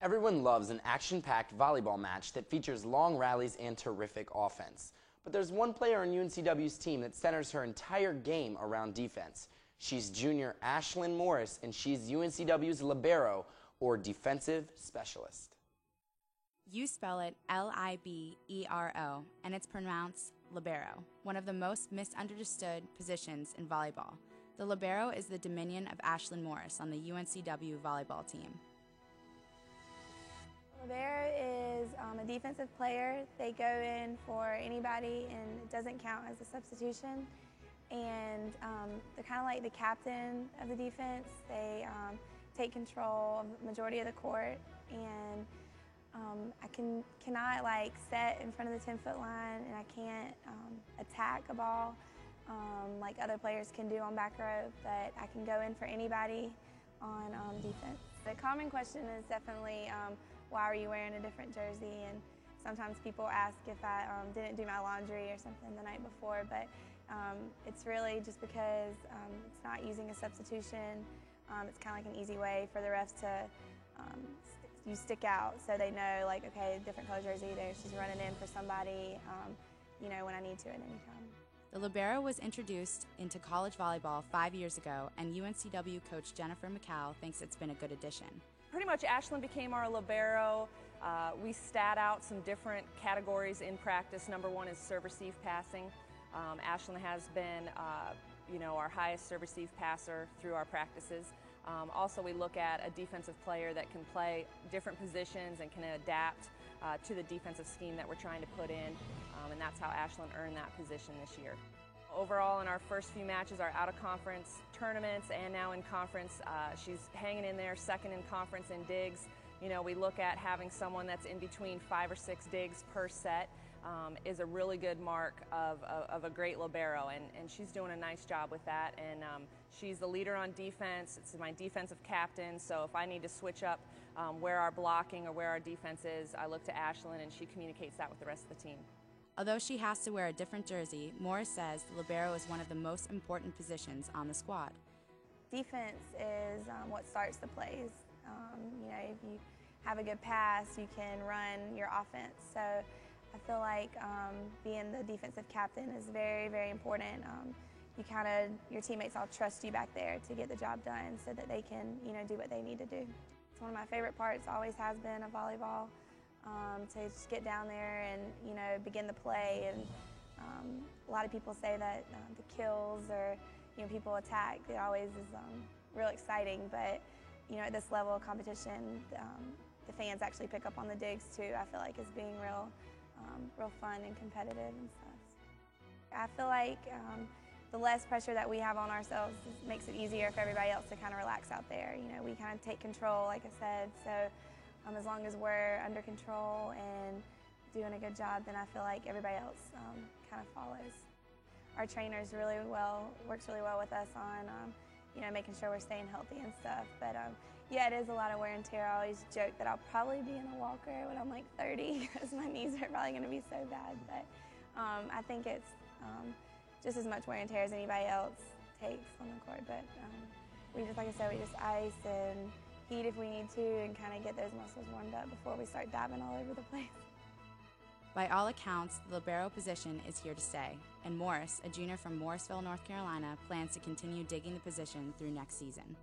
Everyone loves an action-packed volleyball match that features long rallies and terrific offense. But there's one player on UNCW's team that centers her entire game around defense. She's junior Ashlyn Morris, and she's UNCW's libero, or defensive specialist. You spell it L-I-B-E-R-O, and it's pronounced libero, one of the most misunderstood positions in volleyball. The libero is the dominion of Ashlyn Morris on the UNCW volleyball team. Libero is a defensive player. They go in for anybody and it doesn't count as a substitution. And they're kind of like the captain of the defense. They take control of the majority of the court, and I cannot like set in front of the 10-foot line, and I can't attack a ball like other players can do on back row, but I can go in for anybody on defense. The common question is definitely why are you wearing a different jersey? And sometimes people ask if I didn't do my laundry or something the night before, but it's really just because it's not using a substitution. It's kind of like an easy way for the refs to you stick out, so they know, like, okay, different color jersey, she's running in for somebody, you know, when I need to at any time. The libero was introduced into college volleyball 5 years ago, and UNCW coach Jennifer McCall thinks it's been a good addition. Pretty much Ashlyn became our libero. We stat out some different categories in practice. Number one is serve-receive passing. Ashlyn has been you know, our highest serve-receive passer through our practices. Also, we look at a defensive player that can play different positions and can adapt to the defensive scheme that we're trying to put in, and that's how Ashlyn earned that position this year. Overall, in our first few matches, our out-of-conference tournaments and now in conference, she's hanging in there, second in conference in digs. You know, we look at having someone that's in between 5 or 6 digs per set is a really good mark of a great libero, and she's doing a nice job with that. And she's the leader on defense. It's my defensive captain, so if I need to switch up where our blocking or where our defense is, I look to Ashlyn, and she communicates that with the rest of the team. Although she has to wear a different jersey, Morris says the libero is one of the most important positions on the squad. Defense is what starts the plays. You know, if you have a good pass, you can run your offense. So I feel like being the defensive captain is very, very important. Your teammates all trust you back there to get the job done so that they can, you know, do what they need to do. It's one of my favorite parts, always has been, of volleyball. To just get down there and, you know, begin the play. And a lot of people say that the kills or, you know, people attack, it always is real exciting. But, you know, at this level of competition, the fans actually pick up on the digs too. I feel like it's being real fun and competitive and stuff. I feel like the less pressure that we have on ourselves makes it easier for everybody else to kind of relax out there. You know, we kind of take control, like I said. So as long as we're under control and doing a good job, then I feel like everybody else kind of follows. Our trainers works really well with us on you know, making sure we're staying healthy and stuff. But yeah, it is a lot of wear and tear. I always joke that I'll probably be in a walker when I'm like 30 because my knees are probably going to be so bad. But I think it's just as much wear and tear as anybody else takes on the court. But we just, like I said, we just ice and heat if we need to and kind of get those muscles warmed up before we start diving all over the place. By all accounts, the libero position is here to stay, and Morris, a junior from Morrisville, North Carolina, plans to continue digging the position through next season.